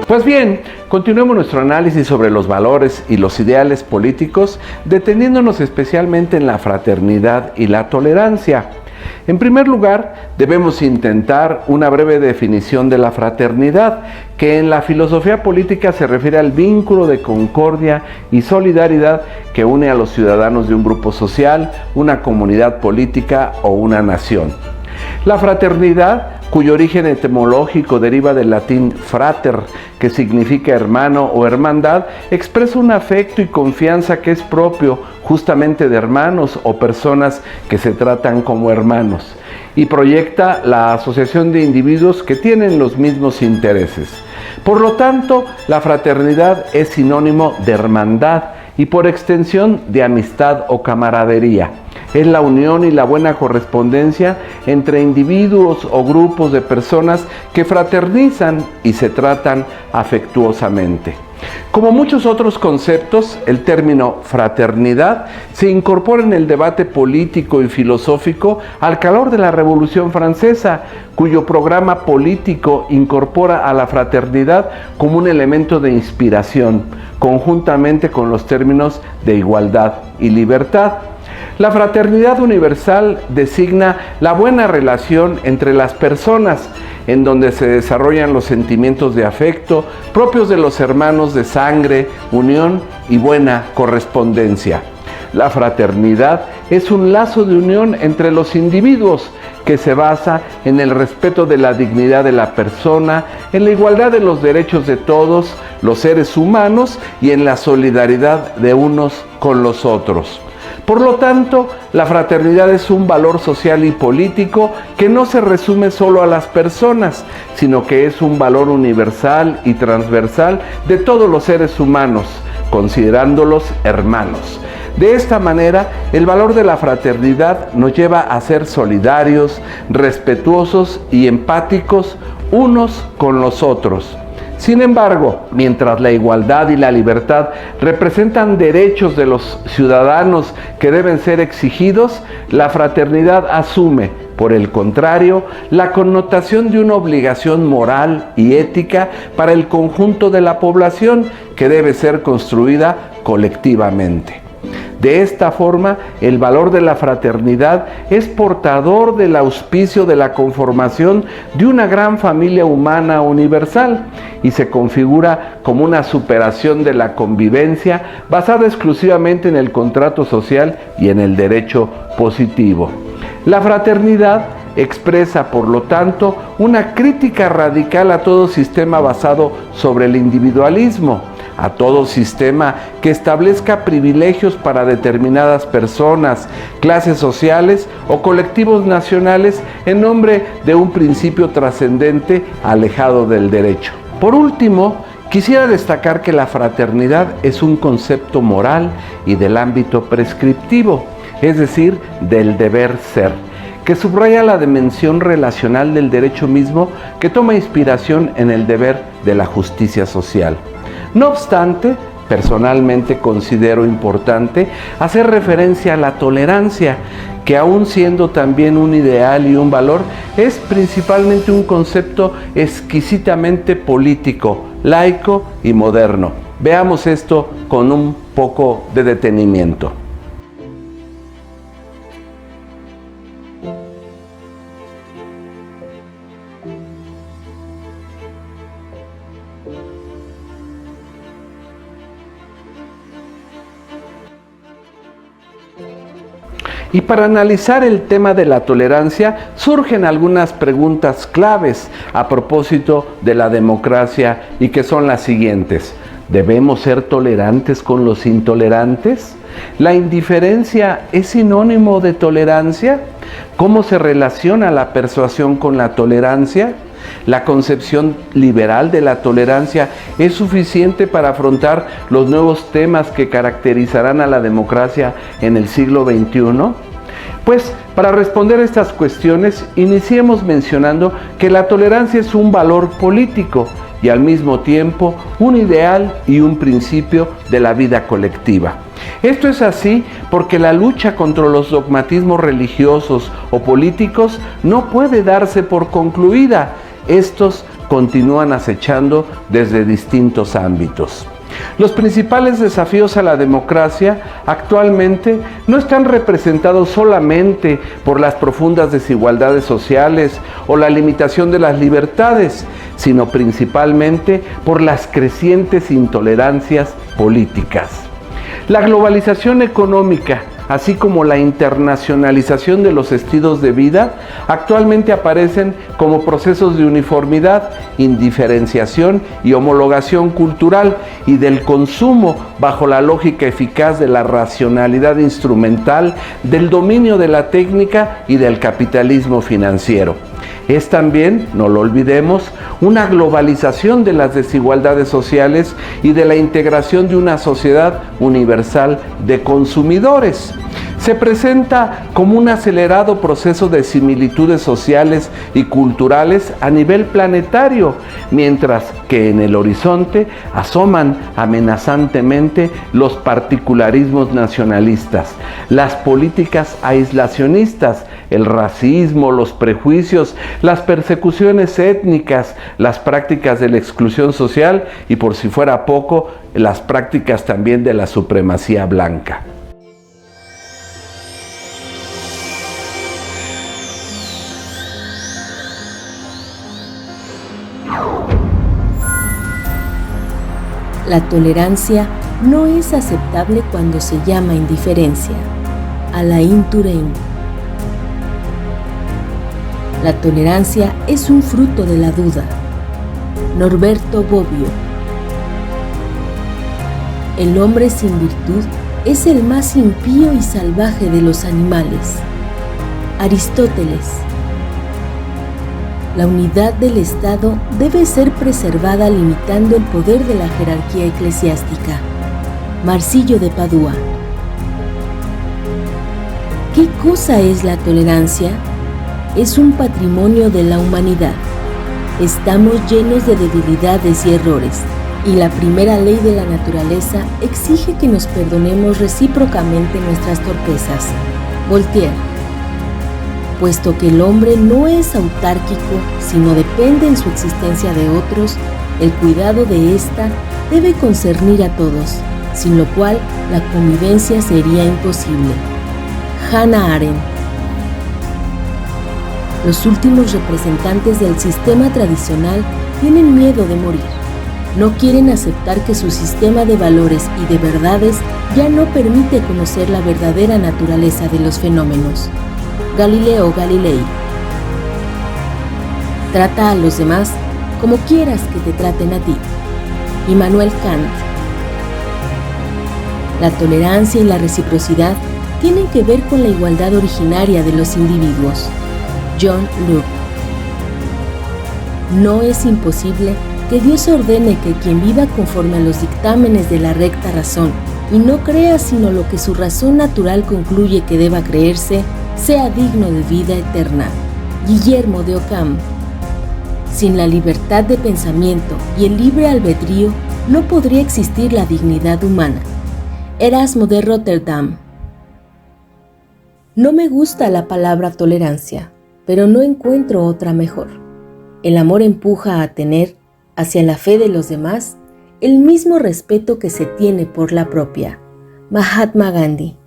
Pues bien, continuemos nuestro análisis sobre los valores y los ideales políticos, deteniéndonos especialmente en la fraternidad y la tolerancia. En primer lugar, debemos intentar una breve definición de la fraternidad, que en la filosofía política se refiere al vínculo de concordia y solidaridad que une a los ciudadanos de un grupo social, una comunidad política o una nación. La fraternidad, cuyo origen etimológico deriva del latín frater, que significa hermano o hermandad, expresa un afecto y confianza que es propio justamente de hermanos o personas que se tratan como hermanos, y proyecta la asociación de individuos que tienen los mismos intereses. Por lo tanto, la fraternidad es sinónimo de hermandad y por extensión de amistad o camaradería. Es la unión y la buena correspondencia entre individuos o grupos de personas que fraternizan y se tratan afectuosamente. Como muchos otros conceptos, el término fraternidad se incorpora en el debate político y filosófico al calor de la Revolución Francesa, cuyo programa político incorpora a la fraternidad como un elemento de inspiración, conjuntamente con los términos de igualdad y libertad. La fraternidad universal designa la buena relación entre las personas, en donde se desarrollan los sentimientos de afecto propios de los hermanos de sangre, unión y buena correspondencia. La fraternidad es un lazo de unión entre los individuos que se basa en el respeto de la dignidad de la persona, en la igualdad de los derechos de todos los seres humanos y en la solidaridad de unos con los otros. Por lo tanto, la fraternidad es un valor social y político que no se resume solo a las personas, sino que es un valor universal y transversal de todos los seres humanos, considerándolos hermanos. De esta manera, el valor de la fraternidad nos lleva a ser solidarios, respetuosos y empáticos unos con los otros. Sin embargo, mientras la igualdad y la libertad representan derechos de los ciudadanos que deben ser exigidos, la fraternidad asume, por el contrario, la connotación de una obligación moral y ética para el conjunto de la población que debe ser construida colectivamente. De esta forma, el valor de la fraternidad es portador del auspicio de la conformación de una gran familia humana universal y se configura como una superación de la convivencia basada exclusivamente en el contrato social y en el derecho positivo. La fraternidad expresa, por lo tanto, una crítica radical a todo sistema basado sobre el individualismo, a todo sistema que establezca privilegios para determinadas personas, clases sociales o colectivos nacionales en nombre de un principio trascendente alejado del derecho. Por último, quisiera destacar que la fraternidad es un concepto moral y del ámbito prescriptivo, es decir, del deber ser, que subraya la dimensión relacional del derecho mismo que toma inspiración en el deber de la justicia social. No obstante, personalmente considero importante hacer referencia a la tolerancia, que aun siendo también un ideal y un valor, es principalmente un concepto exquisitamente político, laico y moderno. Veamos esto con un poco de detenimiento. Y para analizar el tema de la tolerancia surgen algunas preguntas claves a propósito de la democracia y que son las siguientes. ¿Debemos ser tolerantes con los intolerantes? ¿La indiferencia es sinónimo de tolerancia? ¿Cómo se relaciona la persuasión con la tolerancia? ¿La concepción liberal de la tolerancia es suficiente para afrontar los nuevos temas que caracterizarán a la democracia en el siglo XXI? Pues, para responder a estas cuestiones, iniciemos mencionando que la tolerancia es un valor político y al mismo tiempo un ideal y un principio de la vida colectiva. Esto es así porque la lucha contra los dogmatismos religiosos o políticos no puede darse por concluida. Estos continúan acechando desde distintos ámbitos. Los principales desafíos a la democracia actualmente no están representados solamente por las profundas desigualdades sociales o la limitación de las libertades, sino principalmente por las crecientes intolerancias políticas. La globalización económica, así como la internacionalización de los estilos de vida, actualmente aparecen como procesos de uniformidad, indiferenciación y homologación cultural y del consumo bajo la lógica eficaz de la racionalidad instrumental, del dominio de la técnica y del capitalismo financiero. Es también, no lo olvidemos, una globalización de las desigualdades sociales y de la integración de una sociedad universal de consumidores. Se presenta como un acelerado proceso de similitudes sociales y culturales a nivel planetario, mientras que en el horizonte asoman amenazantemente los particularismos nacionalistas, las políticas aislacionistas, el racismo, los prejuicios, las persecuciones étnicas, las prácticas de la exclusión social y, por si fuera poco, las prácticas también de la supremacía blanca. La tolerancia no es aceptable cuando se llama indiferencia. Alain Touraine. La tolerancia es un fruto de la duda. Norberto Bobbio. El hombre sin virtud es el más impío y salvaje de los animales. Aristóteles. La unidad del Estado debe ser preservada limitando el poder de la jerarquía eclesiástica. Marsilio de Padua. ¿Qué cosa es la tolerancia? Es un patrimonio de la humanidad. Estamos llenos de debilidades y errores, y la primera ley de la naturaleza exige que nos perdonemos recíprocamente nuestras torpezas. Voltaire. Puesto que el hombre no es autárquico, sino depende en su existencia de otros, el cuidado de ésta debe concernir a todos, sin lo cual la convivencia sería imposible. Hannah Arendt. Los últimos representantes del sistema tradicional tienen miedo de morir. No quieren aceptar que su sistema de valores y de verdades ya no permite conocer la verdadera naturaleza de los fenómenos. Galileo Galilei. Trata a los demás como quieras que te traten a ti. Immanuel Kant. La tolerancia y la reciprocidad tienen que ver con la igualdad originaria de los individuos. John Locke. No es imposible que Dios ordene que quien viva conforme a los dictámenes de la recta razón y no crea sino lo que su razón natural concluye que deba creerse, sea digno de vida eterna. Guillermo de Ockham. Sin la libertad de pensamiento y el libre albedrío, no podría existir la dignidad humana. Erasmo de Rotterdam. No me gusta la palabra tolerancia, pero no encuentro otra mejor. El amor empuja a tener, hacia la fe de los demás, el mismo respeto que se tiene por la propia. Mahatma Gandhi.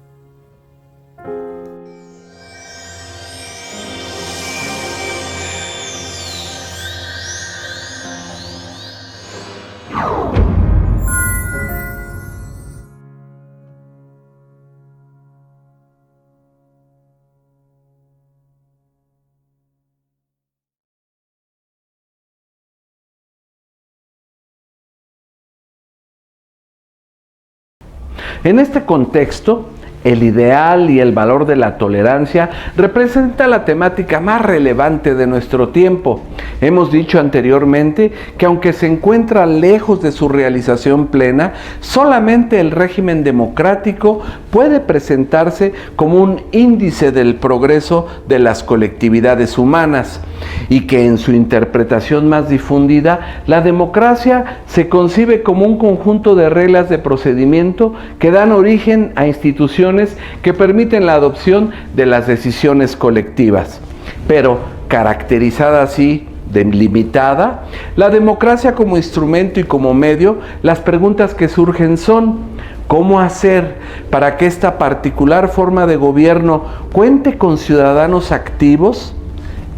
En este contexto, el ideal y el valor de la tolerancia representa la temática más relevante de nuestro tiempo. Hemos dicho anteriormente que aunque se encuentra lejos de su realización plena, solamente el régimen democrático puede presentarse como un índice del progreso de las colectividades humanas, y que en su interpretación más difundida, la democracia se concibe como un conjunto de reglas de procedimiento que dan origen a instituciones que permiten la adopción de las decisiones colectivas, pero caracterizada así delimitada, la democracia como instrumento y como medio, las preguntas que surgen son: ¿cómo hacer para que esta particular forma de gobierno cuente con ciudadanos activos?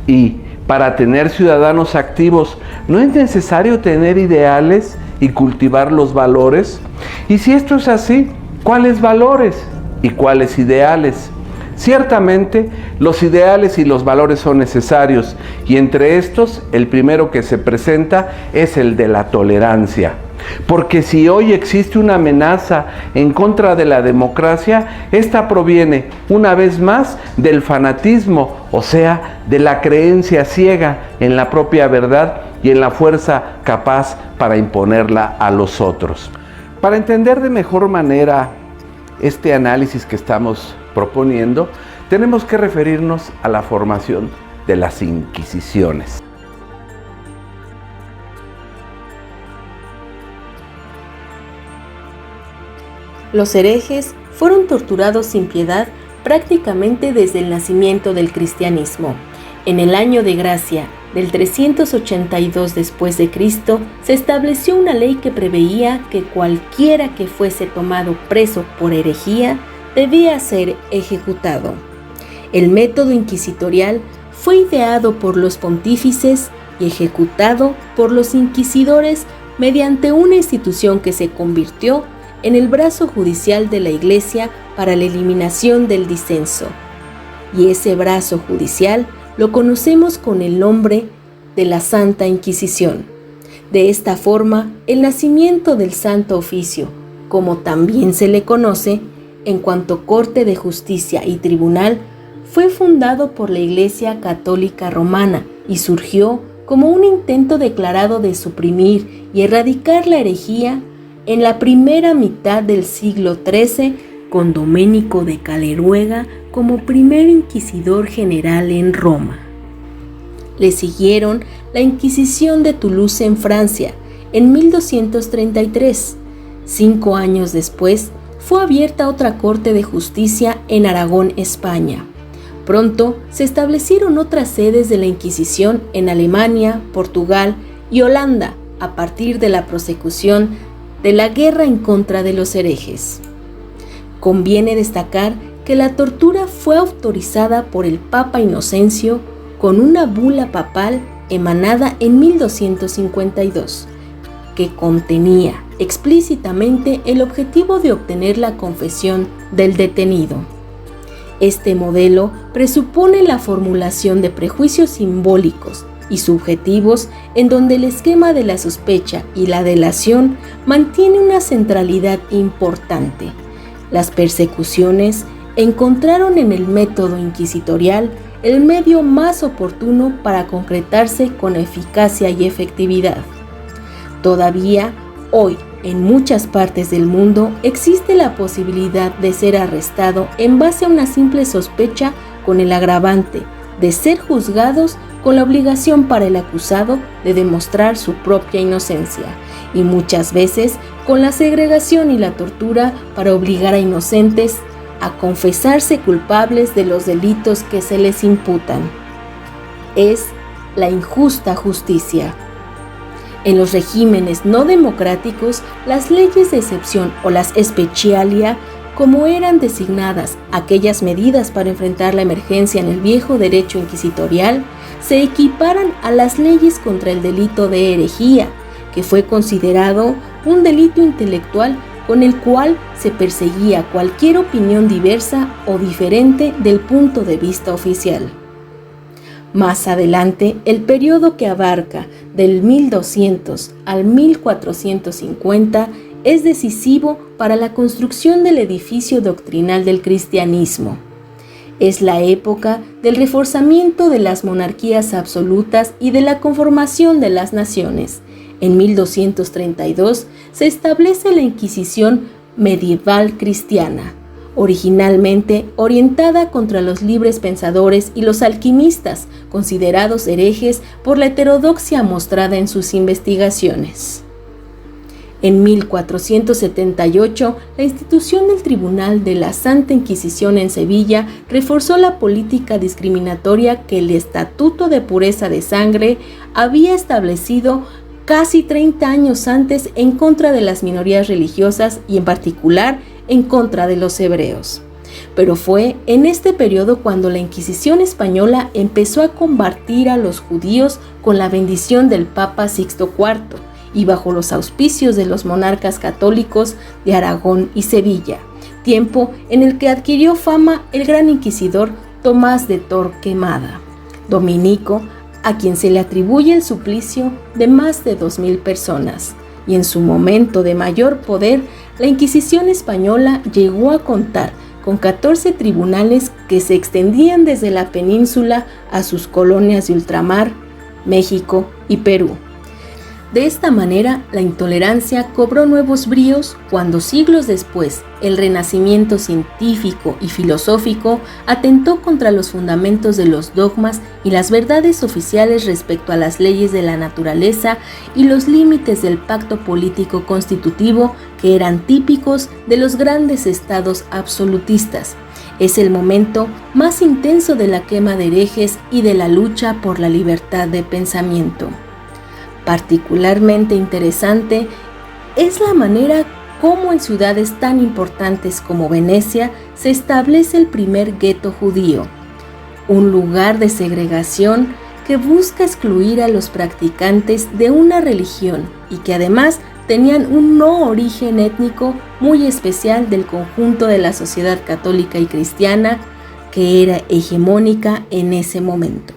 Y para tener ciudadanos activos, ¿no es necesario tener ideales y cultivar los valores? Y si esto es así, ¿cuáles valores y cuáles ideales? Ciertamente, los ideales y los valores son necesarios, y entre estos, el primero que se presenta es el de la tolerancia. Porque si hoy existe una amenaza en contra de la democracia, esta proviene, una vez más, del fanatismo, o sea, de la creencia ciega en la propia verdad y en la fuerza capaz para imponerla a los otros. Para entender de mejor manera este análisis que estamos proponiendo, tenemos que referirnos a la formación de las Inquisiciones. Los herejes fueron torturados sin piedad prácticamente desde el nacimiento del cristianismo. En el año de gracia del 382 después de Cristo, se estableció una ley que preveía que cualquiera que fuese tomado preso por herejía debía ser ejecutado. El método inquisitorial fue ideado por los pontífices y ejecutado por los inquisidores mediante una institución que se convirtió en el brazo judicial de la Iglesia para la eliminación del disenso. Y ese brazo judicial lo conocemos con el nombre de la Santa Inquisición. De esta forma, el nacimiento del Santo Oficio, como también se le conoce, en cuanto corte de justicia y tribunal, fue fundado por la Iglesia Católica Romana y surgió como un intento declarado de suprimir y erradicar la herejía en la primera mitad del siglo XIII, con Doménico de Caleruega como primer inquisidor general en Roma. Le siguieron la Inquisición de Toulouse en Francia en 1233. 5 años después, fue abierta otra corte de justicia en Aragón, España. Pronto se establecieron otras sedes de la Inquisición en Alemania, Portugal y Holanda a partir de la prosecución de la guerra en contra de los herejes. Conviene destacar que la tortura fue autorizada por el Papa Inocencio con una bula papal emanada en 1252, que contenía explícitamente el objetivo de obtener la confesión del detenido. Este modelo presupone la formulación de prejuicios simbólicos y subjetivos en donde el esquema de la sospecha y la delación mantiene una centralidad importante. Las persecuciones encontraron en el método inquisitorial el medio más oportuno para concretarse con eficacia y efectividad. Todavía, hoy, en muchas partes del mundo, existe la posibilidad de ser arrestado en base a una simple sospecha con el agravante de ser juzgados con la obligación para el acusado de demostrar su propia inocencia, y muchas veces con la segregación y la tortura para obligar a inocentes a confesarse culpables de los delitos que se les imputan. Es la injusta justicia. En los regímenes no democráticos, las leyes de excepción o las specialia, como eran designadas aquellas medidas para enfrentar la emergencia en el viejo derecho inquisitorial, se equiparan a las leyes contra el delito de herejía, que fue considerado un delito intelectual con el cual se perseguía cualquier opinión diversa o diferente del punto de vista oficial. Más adelante, el periodo que abarca del 1200 al 1450 es decisivo para la construcción del edificio doctrinal del cristianismo. Es la época del reforzamiento de las monarquías absolutas y de la conformación de las naciones. En 1232 se establece la Inquisición medieval cristiana, originalmente orientada contra los libres pensadores y los alquimistas, considerados herejes por la heterodoxia mostrada en sus investigaciones. En 1478, la institución del Tribunal de la Santa Inquisición en Sevilla reforzó la política discriminatoria que el Estatuto de Pureza de Sangre había establecido casi 30 años antes en contra de las minorías religiosas y en particular en contra de los hebreos. Pero fue en este periodo cuando la Inquisición española empezó a combatir a los judíos con la bendición del Papa Sixto IV y bajo los auspicios de los monarcas católicos de Aragón y Sevilla, tiempo en el que adquirió fama el gran inquisidor Tomás de Torquemada, dominico, a quien se le atribuye el suplicio de más de 2,000 personas, y en su momento de mayor poder, la Inquisición española llegó a contar con 14 tribunales que se extendían desde la península a sus colonias de ultramar, México y Perú. De esta manera, la intolerancia cobró nuevos bríos cuando siglos después el renacimiento científico y filosófico atentó contra los fundamentos de los dogmas y las verdades oficiales respecto a las leyes de la naturaleza y los límites del pacto político constitutivo que eran típicos de los grandes estados absolutistas. Es el momento más intenso de la quema de herejes y de la lucha por la libertad de pensamiento. Particularmente interesante es la manera como en ciudades tan importantes como Venecia se establece el primer gueto judío, un lugar de segregación que busca excluir a los practicantes de una religión y que además tenían un no origen étnico muy especial del conjunto de la sociedad católica y cristiana que era hegemónica en ese momento.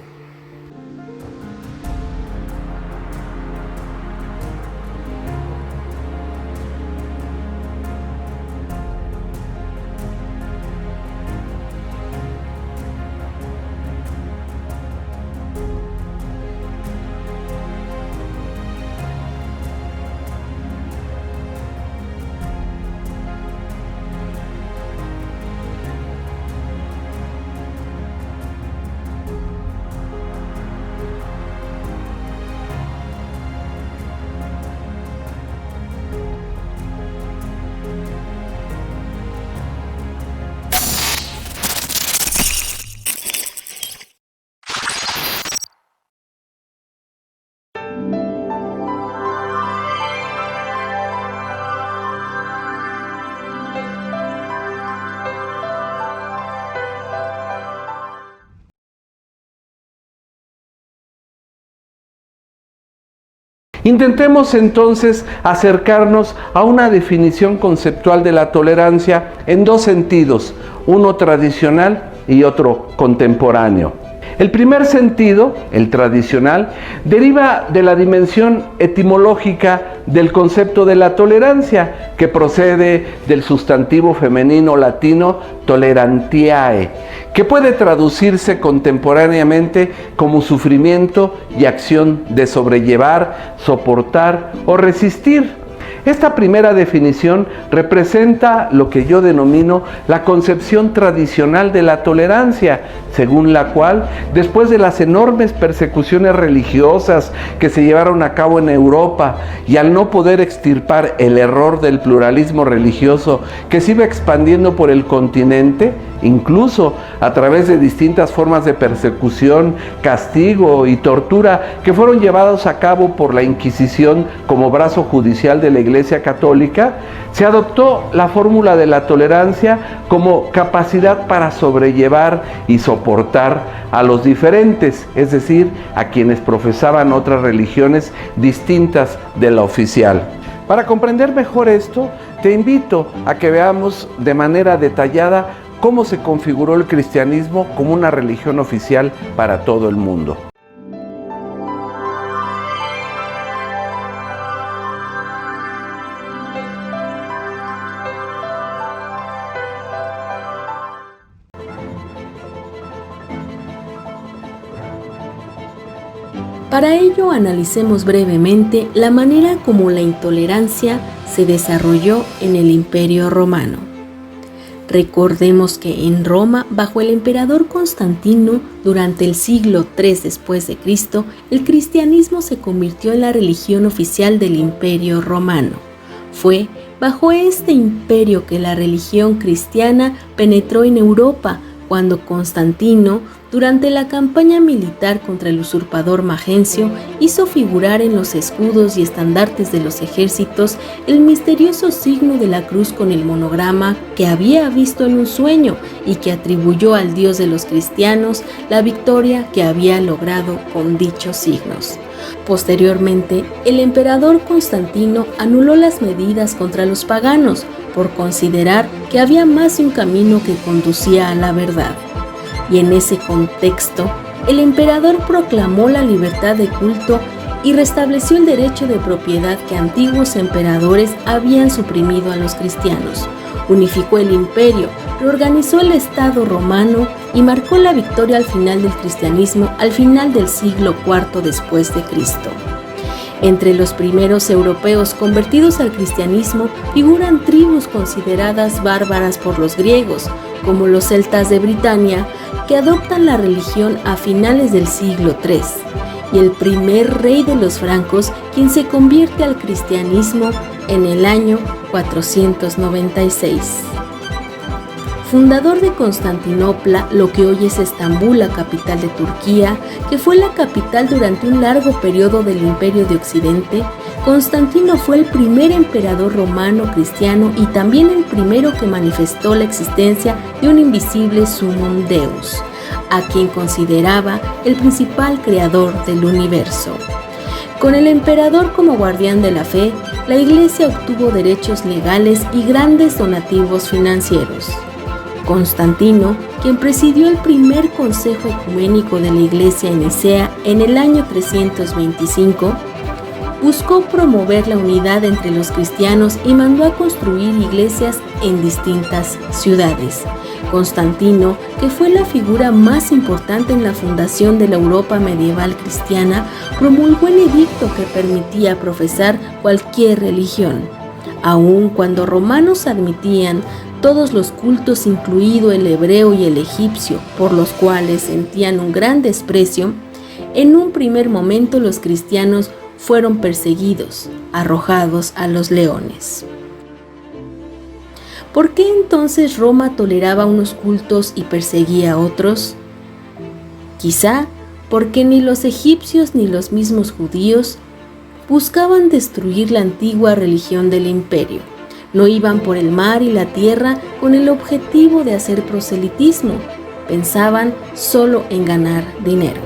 Intentemos entonces acercarnos a una definición conceptual de la tolerancia en dos sentidos, uno tradicional y otro contemporáneo. El primer sentido, el tradicional, deriva de la dimensión etimológica del concepto de la tolerancia, que procede del sustantivo femenino latino tolerantiae, que puede traducirse contemporáneamente como sufrimiento y acción de sobrellevar, soportar o resistir. Esta primera definición representa lo que yo denomino la concepción tradicional de la tolerancia, según la cual, después de las enormes persecuciones religiosas que se llevaron a cabo en Europa y al no poder extirpar el error del pluralismo religioso que se iba expandiendo por el continente, incluso a través de distintas formas de persecución, castigo y tortura que fueron llevados a cabo por la Inquisición como brazo judicial de la Iglesia Católica, se adoptó la fórmula de la tolerancia como capacidad para sobrellevar y soportar a los diferentes, es decir, a quienes profesaban otras religiones distintas de la oficial. Para comprender mejor esto, te invito a que veamos de manera detallada cómo se configuró el cristianismo como una religión oficial para todo el mundo. Para ello analicemos brevemente la manera como la intolerancia se desarrolló en el Imperio Romano. Recordemos que en Roma, bajo el emperador Constantino, durante el siglo III después de Cristo, el cristianismo se convirtió en la religión oficial del Imperio Romano. Fue bajo este imperio que la religión cristiana penetró en Europa, cuando Constantino, durante la campaña militar contra el usurpador Magencio, hizo figurar en los escudos y estandartes de los ejércitos el misterioso signo de la cruz con el monograma que había visto en un sueño y que atribuyó al Dios de los cristianos la victoria que había logrado con dichos signos. Posteriormente, el emperador Constantino anuló las medidas contra los paganos por considerar que había más de un camino que conducía a la verdad. Y en ese contexto, el emperador proclamó la libertad de culto y restableció el derecho de propiedad que antiguos emperadores habían suprimido a los cristianos. Unificó el imperio, reorganizó el Estado romano y marcó la victoria al final del cristianismo al final del siglo IV después de Cristo. Entre los primeros europeos convertidos al cristianismo figuran tribus consideradas bárbaras por los griegos, como los celtas de Britania, que adoptan la religión a finales del siglo III, y el primer rey de los francos, quien se convierte al cristianismo en el año 496. Fundador de Constantinopla, lo que hoy es Estambul, la capital de Turquía, que fue la capital durante un largo periodo del Imperio de Occidente, Constantino fue el primer emperador romano cristiano y también el primero que manifestó la existencia de un invisible Summum Deus, a quien consideraba el principal creador del universo. Con el emperador como guardián de la fe, la Iglesia obtuvo derechos legales y grandes donativos financieros. Constantino, quien presidió el primer consejo ecuménico de la Iglesia en Nicea en el año 325, buscó promover la unidad entre los cristianos y mandó a construir iglesias en distintas ciudades. Constantino, que fue la figura más importante en la fundación de la Europa medieval cristiana, promulgó el edicto que permitía profesar cualquier religión. Aun cuando romanos admitían todos los cultos, incluido el hebreo y el egipcio, por los cuales sentían un gran desprecio, en un primer momento los cristianos fueron perseguidos, arrojados a los leones. ¿Por qué entonces Roma toleraba unos cultos y perseguía a otros? Quizá porque ni los egipcios ni los mismos judíos buscaban destruir la antigua religión del imperio. No iban por el mar y la tierra con el objetivo de hacer proselitismo. Pensaban solo en ganar dinero.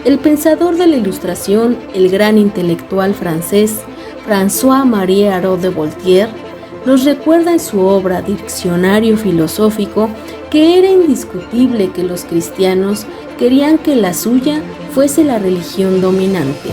El pensador de la Ilustración, el gran intelectual francés François-Marie Haraud de Voltaire, nos recuerda en su obra Diccionario Filosófico que era indiscutible que los cristianos querían que la suya fuese la religión dominante.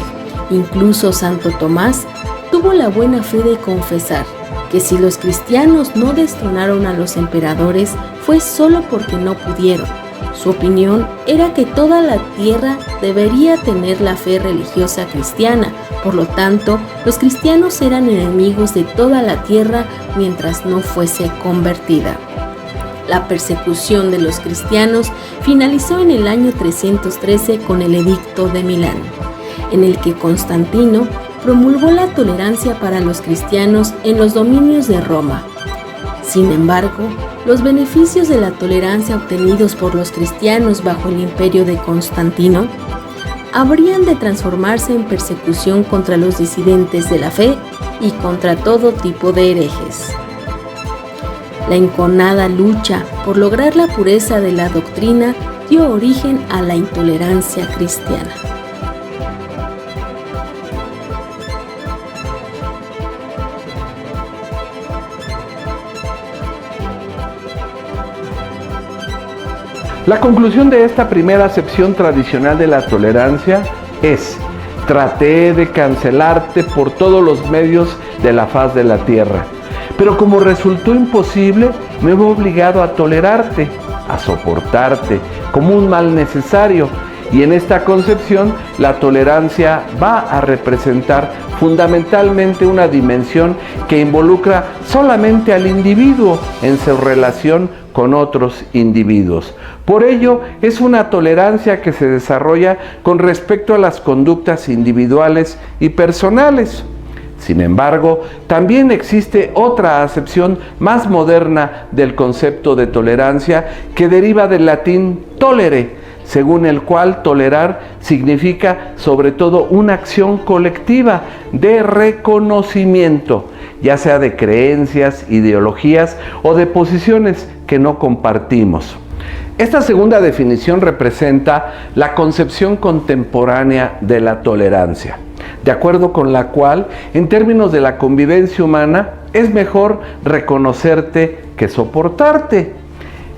Incluso Santo Tomás tuvo la buena fe de confesar que si los cristianos no destronaron a los emperadores fue solo porque no pudieron. Su opinión era que toda la tierra debería tener la fe religiosa cristiana, por lo tanto, los cristianos eran enemigos de toda la tierra mientras no fuese convertida. La persecución de los cristianos finalizó en el año 313 con el Edicto de Milán, en el que Constantino promulgó la tolerancia para los cristianos en los dominios de Roma. Sin embargo, los beneficios de la tolerancia obtenidos por los cristianos bajo el imperio de Constantino habrían de transformarse en persecución contra los disidentes de la fe y contra todo tipo de herejes. La enconada lucha por lograr la pureza de la doctrina dio origen a la intolerancia cristiana. La conclusión de esta primera acepción tradicional de la tolerancia es: traté de cancelarte por todos los medios de la faz de la tierra, pero como resultó imposible, me he obligado a tolerarte, a soportarte como un mal necesario, y en esta concepción la tolerancia va a representar fundamentalmente una dimensión que involucra solamente al individuo en su relación con otros individuos. Por ello, es una tolerancia que se desarrolla con respecto a las conductas individuales y personales. Sin embargo, también existe otra acepción más moderna del concepto de tolerancia que deriva del latín tolere, según el cual tolerar significa sobre todo una acción colectiva de reconocimiento, ya sea de creencias, ideologías o de posiciones que no compartimos. Esta segunda definición representa la concepción contemporánea de la tolerancia, de acuerdo con la cual, en términos de la convivencia humana, es mejor reconocerte que soportarte.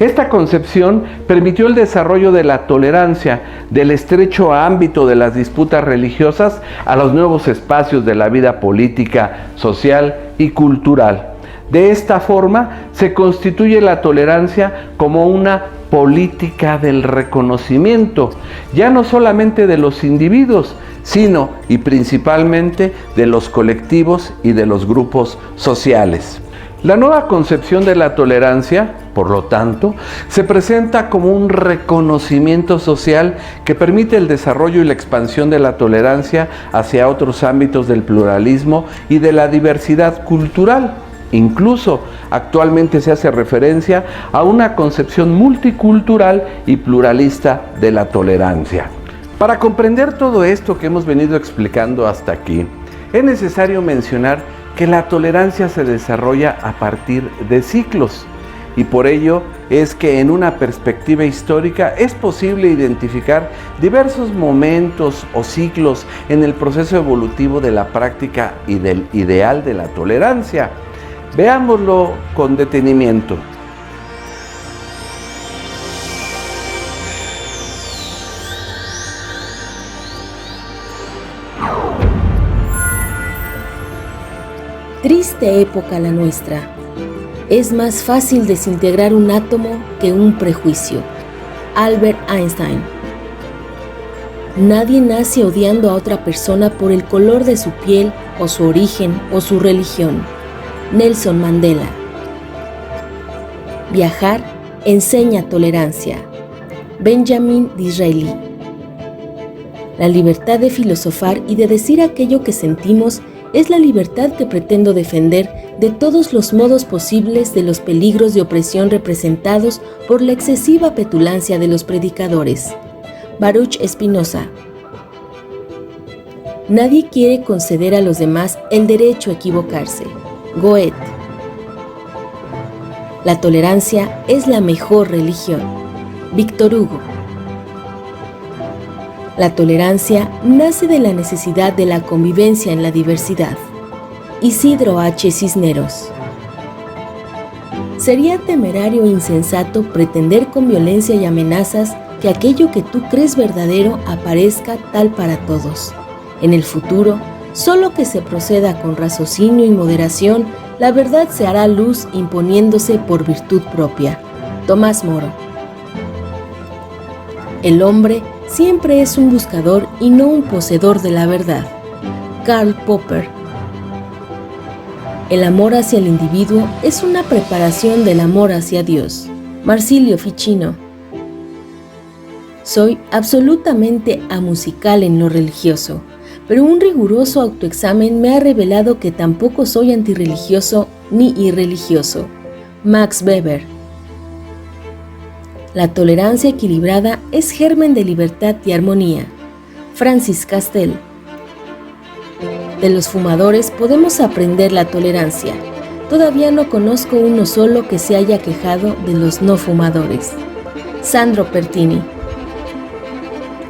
Esta concepción permitió el desarrollo de la tolerancia, del estrecho ámbito de las disputas religiosas a los nuevos espacios de la vida política, social y cultural. De esta forma, se constituye la tolerancia como una política del reconocimiento, ya no solamente de los individuos, sino y principalmente de los colectivos y de los grupos sociales. La nueva concepción de la tolerancia, por lo tanto, se presenta como un reconocimiento social que permite el desarrollo y la expansión de la tolerancia hacia otros ámbitos del pluralismo y de la diversidad cultural. Incluso actualmente se hace referencia a una concepción multicultural y pluralista de la tolerancia. Para comprender todo esto que hemos venido explicando hasta aquí, es necesario mencionar que la tolerancia se desarrolla a partir de ciclos, y por ello es que en una perspectiva histórica es posible identificar diversos momentos o ciclos en el proceso evolutivo de la práctica y del ideal de la tolerancia. Veámoslo con detenimiento. Triste época la nuestra. Es más fácil desintegrar un átomo que un prejuicio. Albert Einstein. Nadie nace odiando a otra persona por el color de su piel o su origen o su religión. Nelson Mandela. Viajar enseña tolerancia. Benjamin Disraeli. La libertad de filosofar y de decir aquello que sentimos es la libertad que pretendo defender de todos los modos posibles de los peligros de opresión representados por la excesiva petulancia de los predicadores. Baruch Spinoza. Nadie quiere conceder a los demás el derecho a equivocarse. Goethe. La tolerancia es la mejor religión. Víctor Hugo. La tolerancia nace de la necesidad de la convivencia en la diversidad. Isidro H. Cisneros. Sería temerario e insensato pretender con violencia y amenazas que aquello que tú crees verdadero aparezca tal para todos. En el futuro, solo que se proceda con raciocinio y moderación, la verdad se hará luz imponiéndose por virtud propia. Tomás Moro. El hombre siempre es un buscador y no un poseedor de la verdad. Karl Popper. El amor hacia el individuo es una preparación del amor hacia Dios. Marsilio Ficino. Soy absolutamente amusical en lo religioso, pero un riguroso autoexamen me ha revelado que tampoco soy antirreligioso ni irreligioso. Max Weber. La tolerancia equilibrada es germen de libertad y armonía. Francis Castell. De los fumadores podemos aprender la tolerancia. Todavía no conozco uno solo que se haya quejado de los no fumadores. Sandro Pertini.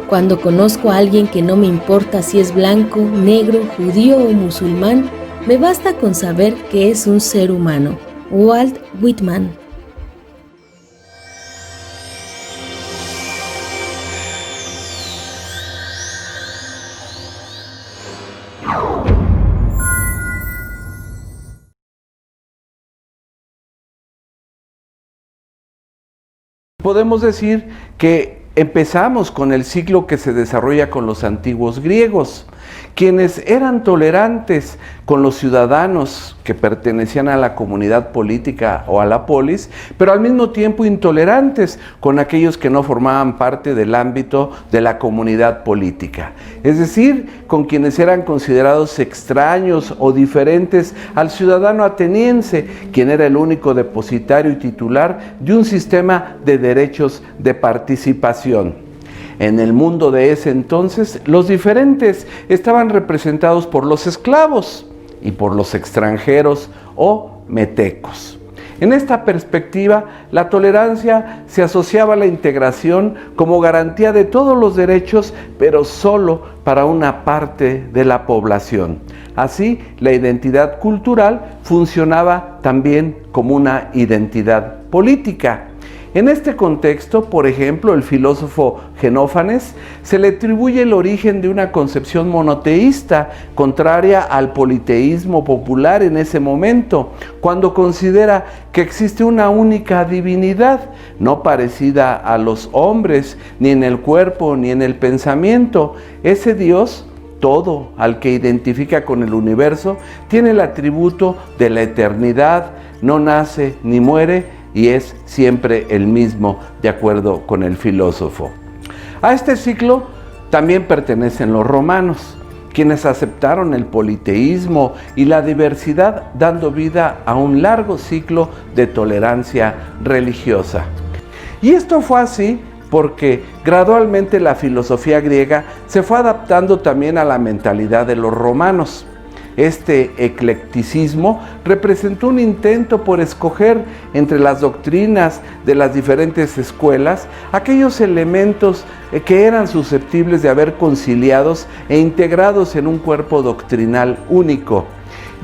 Cuando conozco a alguien que no me importa si es blanco, negro, judío o musulmán, me basta con saber que es un ser humano. Walt Whitman. Podemos decir que empezamos con el ciclo que se desarrolla con los antiguos griegos, quienes eran tolerantes con los ciudadanos que pertenecían a la comunidad política o a la polis, pero al mismo tiempo intolerantes con aquellos que no formaban parte del ámbito de la comunidad política. Es decir, con quienes eran considerados extraños o diferentes al ciudadano ateniense, quien era el único depositario y titular de un sistema de derechos de participación. En el mundo de ese entonces, los diferentes estaban representados por los esclavos y por los extranjeros o metecos. En esta perspectiva, la tolerancia se asociaba a la integración como garantía de todos los derechos, pero solo para una parte de la población. Así, la identidad cultural funcionaba también como una identidad política. En este contexto, por ejemplo, el filósofo Genófanes se le atribuye el origen de una concepción monoteísta, contraria al politeísmo popular en ese momento, cuando considera que existe una única divinidad, no parecida a los hombres, ni en el cuerpo, ni en el pensamiento. Ese Dios, todo al que identifica con el universo, tiene el atributo de la eternidad, no nace ni muere, y es siempre el mismo, de acuerdo con el filósofo. A este ciclo también pertenecen los romanos, quienes aceptaron el politeísmo y la diversidad, dando vida a un largo ciclo de tolerancia religiosa. Y esto fue así porque gradualmente la filosofía griega se fue adaptando también a la mentalidad de los romanos. Este eclecticismo representó un intento por escoger entre las doctrinas de las diferentes escuelas aquellos elementos que eran susceptibles de haber conciliados e integrados en un cuerpo doctrinal único.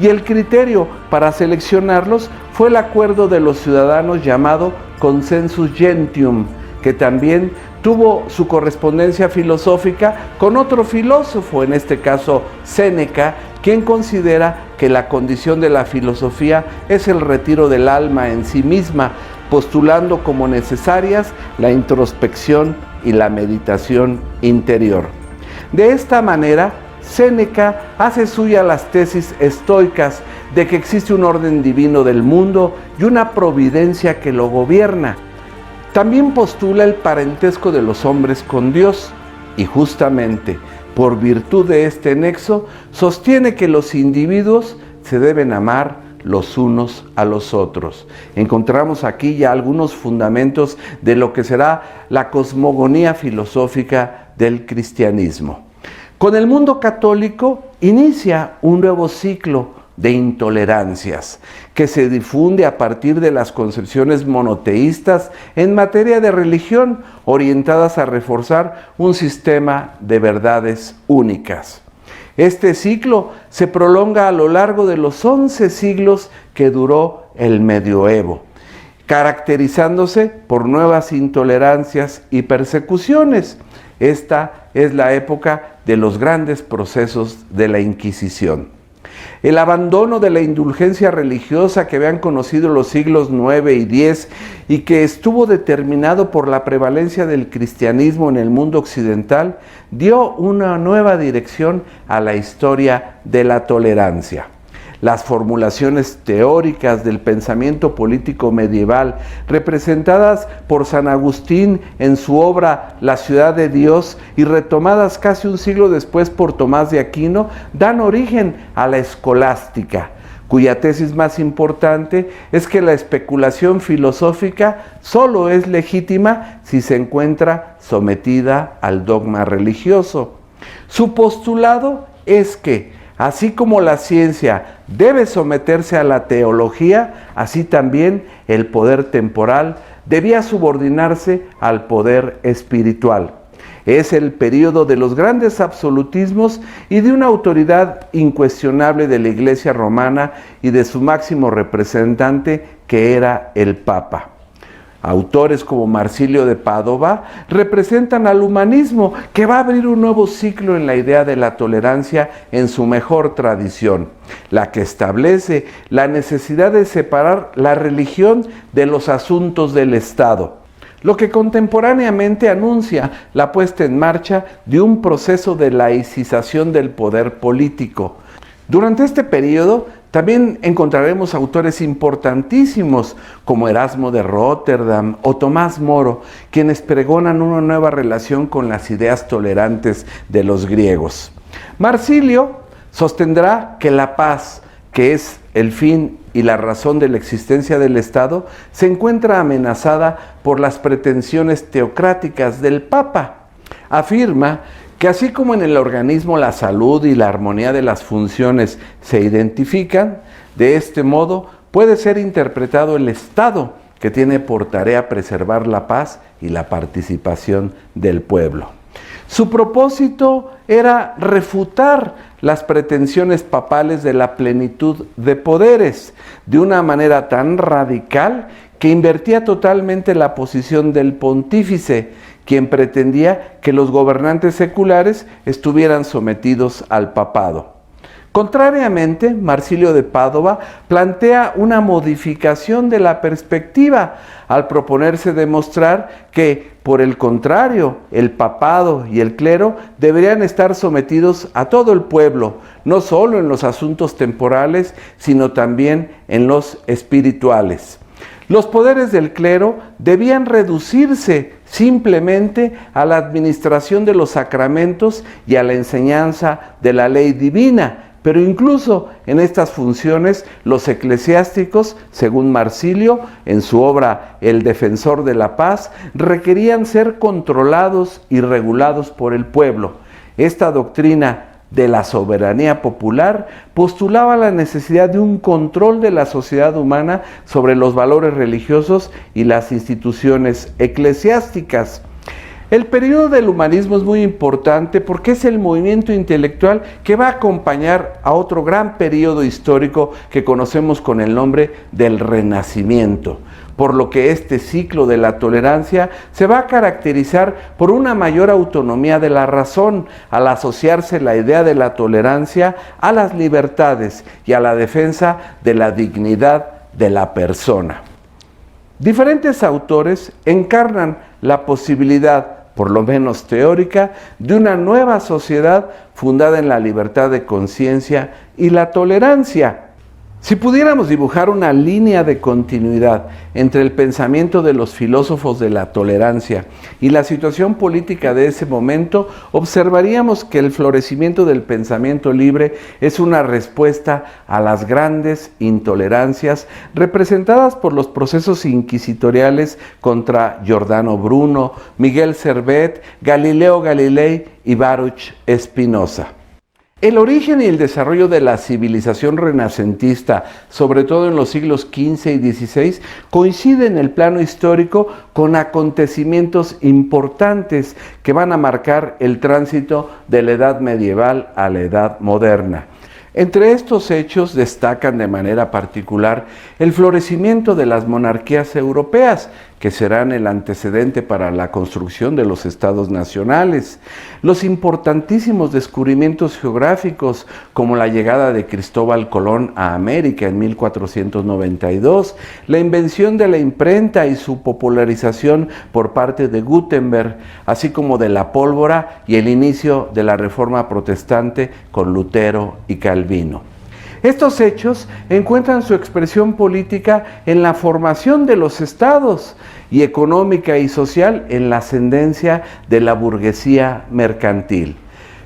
Y el criterio para seleccionarlos fue el acuerdo de los ciudadanos llamado Consensus Gentium, que también tuvo su correspondencia filosófica con otro filósofo, en este caso Séneca, quien considera que la condición de la filosofía es el retiro del alma en sí misma, postulando como necesarias la introspección y la meditación interior. De esta manera, Séneca hace suya las tesis estoicas de que existe un orden divino del mundo y una providencia que lo gobierna. También postula el parentesco de los hombres con Dios y justamente por virtud de este nexo sostiene que los individuos se deben amar los unos a los otros. Encontramos aquí ya algunos fundamentos de lo que será la cosmogonía filosófica del cristianismo. Con el mundo católico inicia un nuevo ciclo de intolerancias que se difunde a partir de las concepciones monoteístas en materia de religión, orientadas a reforzar un sistema de verdades únicas. Este ciclo se prolonga a lo largo de los 11 siglos que duró el medioevo, caracterizándose por nuevas intolerancias y persecuciones. Esta es la época de los grandes procesos de la Inquisición. El abandono de la indulgencia religiosa que habían conocido los siglos IX y X y que estuvo determinado por la prevalencia del cristianismo en el mundo occidental, dio una nueva dirección a la historia de la tolerancia. Las formulaciones teóricas del pensamiento político medieval, representadas por San Agustín en su obra La ciudad de Dios y retomadas casi un siglo después por Tomás de Aquino, dan origen a la escolástica, cuya tesis más importante es que la especulación filosófica solo es legítima si se encuentra sometida al dogma religioso. Su postulado es que así como la ciencia debe someterse a la teología, así también el poder temporal debía subordinarse al poder espiritual. Es el período de los grandes absolutismos y de una autoridad incuestionable de la Iglesia romana y de su máximo representante, que era el Papa. Autores como Marsilio de Padova representan al humanismo, que va a abrir un nuevo ciclo en la idea de la tolerancia en su mejor tradición, la que establece la necesidad de separar la religión de los asuntos del Estado. lo que contemporáneamente anuncia la puesta en marcha de un proceso de laicización del poder político. Durante este periodo también encontraremos autores importantísimos como Erasmo de Róterdam o Tomás Moro, quienes pregonan una nueva relación con las ideas tolerantes de los griegos. Marsilio sostendrá que la paz, que es el fin y la razón de la existencia del Estado, se encuentra amenazada por las pretensiones teocráticas del Papa. Afirma que así como en el organismo la salud y la armonía de las funciones se identifican, de este modo puede ser interpretado el Estado, que tiene por tarea preservar la paz y la participación del pueblo. Su propósito era refutar las pretensiones papales de la plenitud de poderes de una manera tan radical que invertía totalmente la posición del pontífice, quien pretendía que los gobernantes seculares estuvieran sometidos al papado. Contrariamente, Marsilio de Padova plantea una modificación de la perspectiva al proponerse demostrar que, por el contrario, el papado y el clero deberían estar sometidos a todo el pueblo, no solo en los asuntos temporales, sino también en los espirituales. Los poderes del clero debían reducirse simplemente a la administración de los sacramentos y a la enseñanza de la ley divina, pero incluso en estas funciones los eclesiásticos, según Marsilio, en su obra El Defensor de la Paz, requerían ser controlados y regulados por el pueblo. Esta doctrina de la soberanía popular postulaba la necesidad de un control de la sociedad humana sobre los valores religiosos y las instituciones eclesiásticas. El periodo del humanismo es muy importante porque es el movimiento intelectual que va a acompañar a otro gran periodo histórico que conocemos con el nombre del Renacimiento, por lo que este ciclo de la tolerancia se va a caracterizar por una mayor autonomía de la razón, al asociarse la idea de la tolerancia a las libertades y a la defensa de la dignidad de la persona. Diferentes autores encarnan la posibilidad, por lo menos teórica, de una nueva sociedad fundada en la libertad de conciencia y la tolerancia. Si pudiéramos dibujar una línea de continuidad entre el pensamiento de los filósofos de la tolerancia y la situación política de ese momento, observaríamos que el florecimiento del pensamiento libre es una respuesta a las grandes intolerancias representadas por los procesos inquisitoriales contra Giordano Bruno, Miguel Servet, Galileo Galilei y Baruch Spinoza. El origen y el desarrollo de la civilización renacentista, sobre todo en los siglos XV y XVI, coincide en el plano histórico con acontecimientos importantes que van a marcar el tránsito de la edad medieval a la edad moderna. Entre estos hechos destacan de manera particular el florecimiento de las monarquías europeas, que serán el antecedente para la construcción de los estados nacionales, los importantísimos descubrimientos geográficos como la llegada de Cristóbal Colón a América en 1492, la invención de la imprenta y su popularización por parte de Gutenberg, así como de la pólvora y el inicio de la Reforma Protestante con Lutero y Calvino. Estos hechos encuentran su expresión política en la formación de los estados y económica y social en la ascendencia de la burguesía mercantil.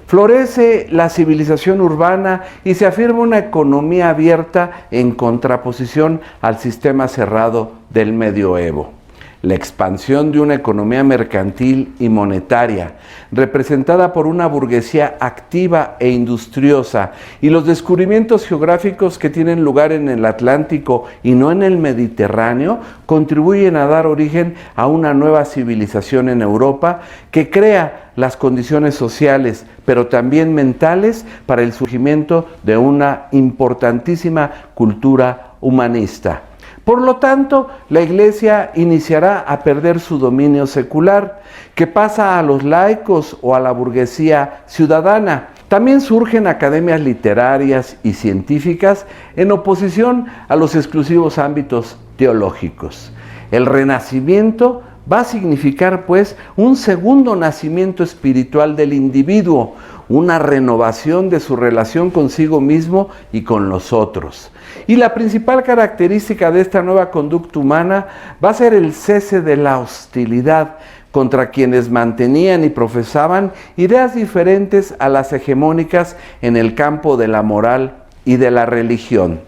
Florece la civilización urbana y se afirma una economía abierta en contraposición al sistema cerrado del medioevo. La expansión de una economía mercantil y monetaria, representada por una burguesía activa e industriosa, y los descubrimientos geográficos que tienen lugar en el Atlántico y no en el Mediterráneo, contribuyen a dar origen a una nueva civilización en Europa que crea las condiciones sociales, pero también mentales, para el surgimiento de una importantísima cultura humanista. Por lo tanto, la Iglesia iniciará a perder su dominio secular, que pasa a los laicos o a la burguesía ciudadana. También surgen academias literarias y científicas en oposición a los exclusivos ámbitos teológicos. El Renacimiento va a significar pues un segundo nacimiento espiritual del individuo, una renovación de su relación consigo mismo y con los otros. Y la principal característica de esta nueva conducta humana va a ser el cese de la hostilidad contra quienes mantenían y profesaban ideas diferentes a las hegemónicas en el campo de la moral y de la religión.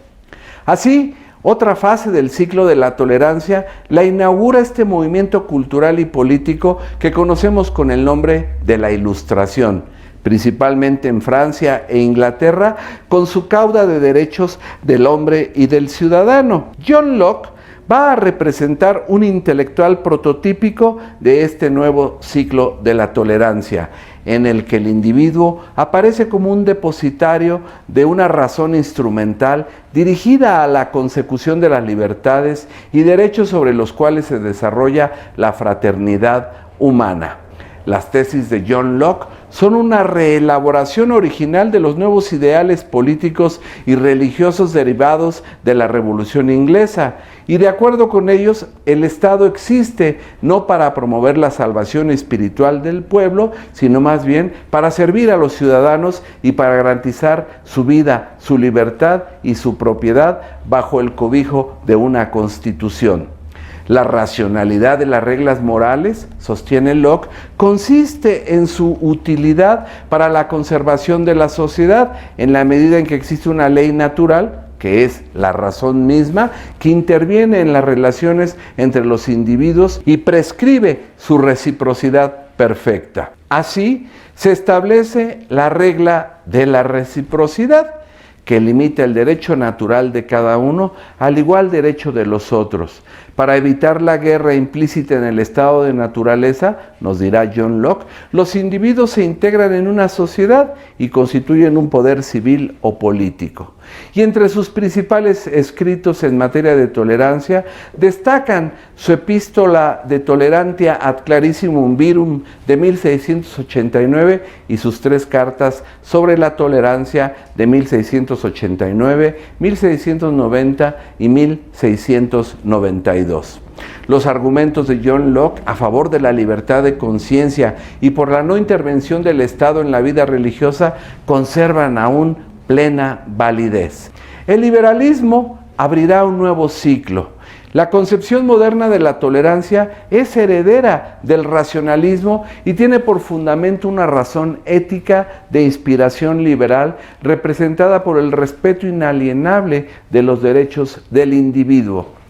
Así, otra fase del ciclo de la tolerancia la inaugura este movimiento cultural y político que conocemos con el nombre de la Ilustración, principalmente en Francia e Inglaterra, con su cauda de derechos del hombre y del ciudadano. John Locke va a representar un intelectual prototípico de este nuevo ciclo de la tolerancia, en el que el individuo aparece como un depositario de una razón instrumental dirigida a la consecución de las libertades y derechos sobre los cuales se desarrolla la fraternidad humana. Las tesis de John Locke son una reelaboración original de los nuevos ideales políticos y religiosos derivados de la Revolución Inglesa, y de acuerdo con ellos, el Estado existe no para promover la salvación espiritual del pueblo, sino más bien para servir a los ciudadanos y para garantizar su vida, su libertad y su propiedad bajo el cobijo de una Constitución. La racionalidad de las reglas morales, sostiene Locke, consiste en su utilidad para la conservación de la sociedad en la medida en que existe una ley natural, que es la razón misma, que interviene en las relaciones entre los individuos y prescribe su reciprocidad perfecta. Así, se establece la regla de la reciprocidad, que limita el derecho natural de cada uno al igual derecho de los otros. Para evitar la guerra implícita en el estado de naturaleza, nos dirá John Locke, los individuos se integran en una sociedad y constituyen un poder civil o político. Y entre sus principales escritos en materia de tolerancia destacan su epístola de Tolerantia ad Clarissimum Virum de 1689 y sus 3 cartas sobre la tolerancia de 1689, 1690 y 1692. Los argumentos de John Locke a favor de la libertad de conciencia y por la no intervención del Estado en la vida religiosa conservan aún plena validez. El liberalismo abrirá un nuevo ciclo. La concepción moderna de la tolerancia es heredera del racionalismo y tiene por fundamento una razón ética de inspiración liberal representada por el respeto inalienable de los derechos del individuo.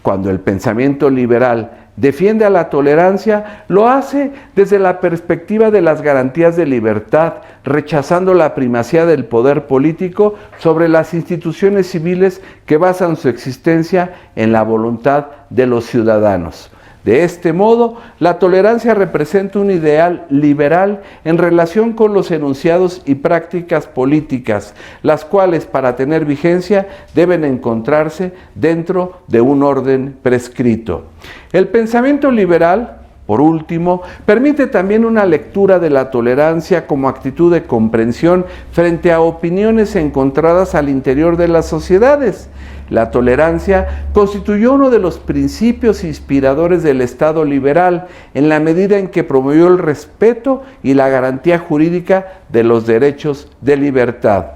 Cuando el pensamiento liberal defiende a la tolerancia, lo hace desde la perspectiva de las garantías de libertad, rechazando la primacía del poder político sobre las instituciones civiles que basan su existencia en la voluntad de los ciudadanos. De este modo, la tolerancia representa un ideal liberal en relación con los enunciados y prácticas políticas, las cuales, para tener vigencia, deben encontrarse dentro de un orden prescrito. El pensamiento liberal, por último, permite también una lectura de la tolerancia como actitud de comprensión frente a opiniones encontradas al interior de las sociedades. La tolerancia constituyó uno de los principios inspiradores del Estado liberal en la medida en que promovió el respeto y la garantía jurídica de los derechos de libertad.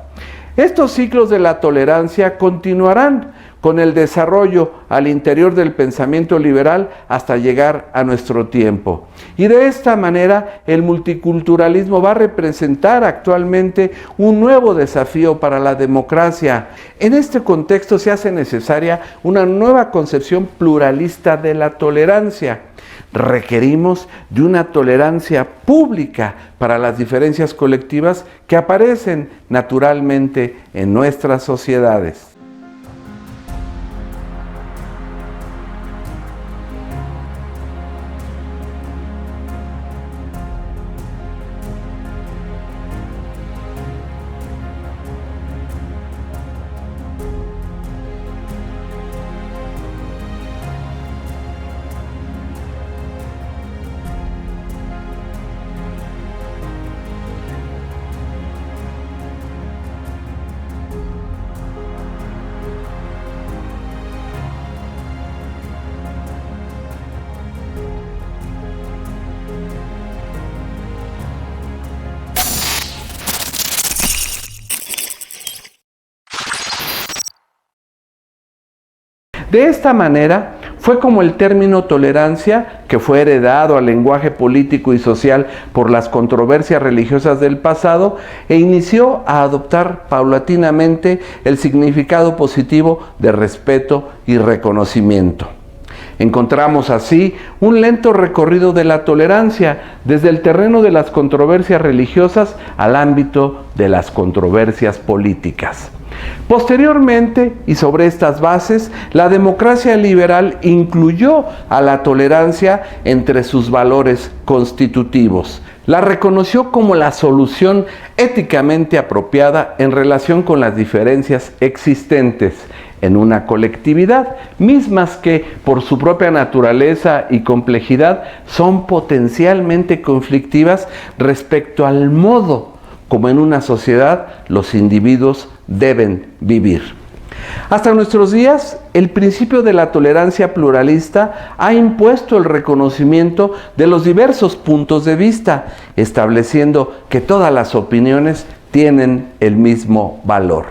Estos ciclos de la tolerancia continuarán con el desarrollo al interior del pensamiento liberal hasta llegar a nuestro tiempo. Y de esta manera el multiculturalismo va a representar actualmente un nuevo desafío para la democracia. En este contexto se hace necesaria una nueva concepción pluralista de la tolerancia. Requerimos de una tolerancia pública para las diferencias colectivas que aparecen naturalmente en nuestras sociedades. De esta manera, fue como el término tolerancia, que fue heredado al lenguaje político y social por las controversias religiosas del pasado, e inició a adoptar paulatinamente el significado positivo de respeto y reconocimiento. Encontramos así un lento recorrido de la tolerancia desde el terreno de las controversias religiosas al ámbito de las controversias políticas. Posteriormente, y sobre estas bases, la democracia liberal incluyó a la tolerancia entre sus valores constitutivos. La reconoció como la solución éticamente apropiada en relación con las diferencias existentes en una colectividad, mismas que por su propia naturaleza y complejidad son potencialmente conflictivas respecto al modo como en una sociedad los individuos deben vivir. Hasta nuestros días, el principio de la tolerancia pluralista ha impuesto el reconocimiento de los diversos puntos de vista, estableciendo que todas las opiniones tienen el mismo valor.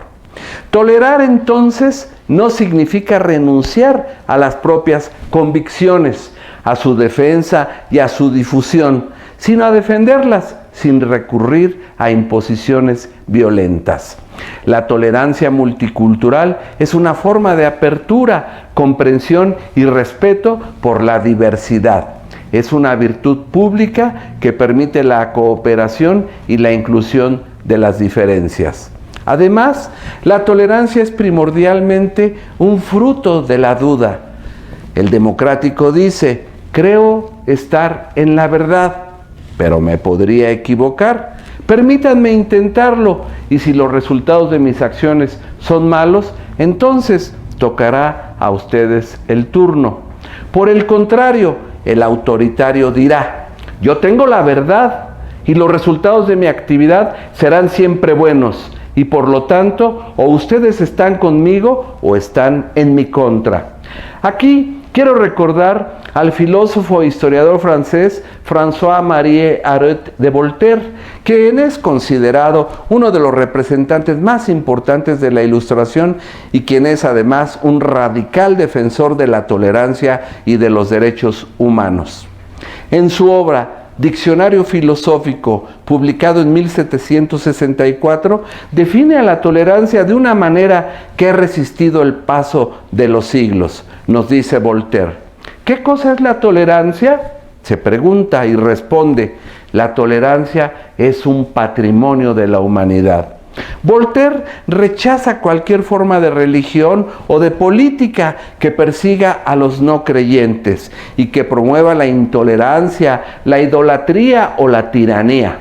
Tolerar entonces no significa renunciar a las propias convicciones, a su defensa y a su difusión, sino a defenderlas sin recurrir a imposiciones violentas. La tolerancia multicultural es una forma de apertura, comprensión y respeto por la diversidad. Es una virtud pública que permite la cooperación y la inclusión de las diferencias. Además, la tolerancia es primordialmente un fruto de la duda. El democrático dice: creo estar en la verdad, pero me podría equivocar. Permítanme intentarlo, y si los resultados de mis acciones son malos, entonces tocará a ustedes el turno. Por el contrario, el autoritario dirá: yo tengo la verdad y los resultados de mi actividad serán siempre buenos, y por lo tanto, o ustedes están conmigo o están en mi contra. Aquí quiero recordar al filósofo e historiador francés François-Marie Arouet de Voltaire, quien es considerado uno de los representantes más importantes de la Ilustración y quien es además un radical defensor de la tolerancia y de los derechos humanos. En su obra Diccionario Filosófico, publicado en 1764, define a la tolerancia de una manera que ha resistido el paso de los siglos. Nos dice Voltaire: ¿qué cosa es la tolerancia? Se pregunta y responde: la tolerancia es un patrimonio de la humanidad. Voltaire rechaza cualquier forma de religión o de política que persiga a los no creyentes y que promueva la intolerancia, la idolatría o la tiranía.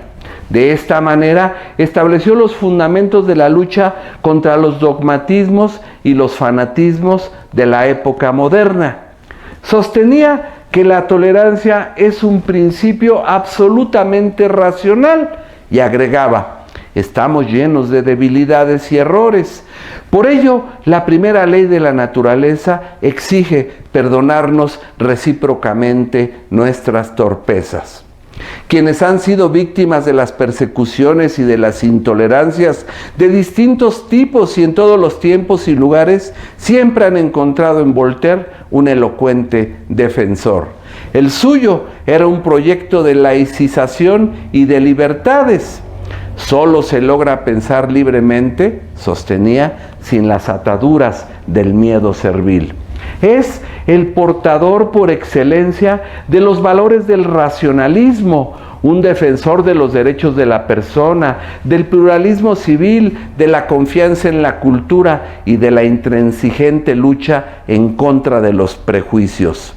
De esta manera estableció los fundamentos de la lucha contra los dogmatismos y los fanatismos de la época moderna. Sostenía que la tolerancia es un principio absolutamente racional y agregaba: estamos llenos de debilidades y errores. Por ello, la primera ley de la naturaleza exige perdonarnos recíprocamente nuestras torpezas. Quienes han sido víctimas de las persecuciones y de las intolerancias de distintos tipos y en todos los tiempos y lugares, siempre han encontrado en Voltaire un elocuente defensor. El suyo era un proyecto de laicización y de libertades. Solo se logra pensar libremente, sostenía, sin las ataduras del miedo servil. Es el portador por excelencia de los valores del racionalismo, un defensor de los derechos de la persona, del pluralismo civil, de la confianza en la cultura y de la intransigente lucha en contra de los prejuicios.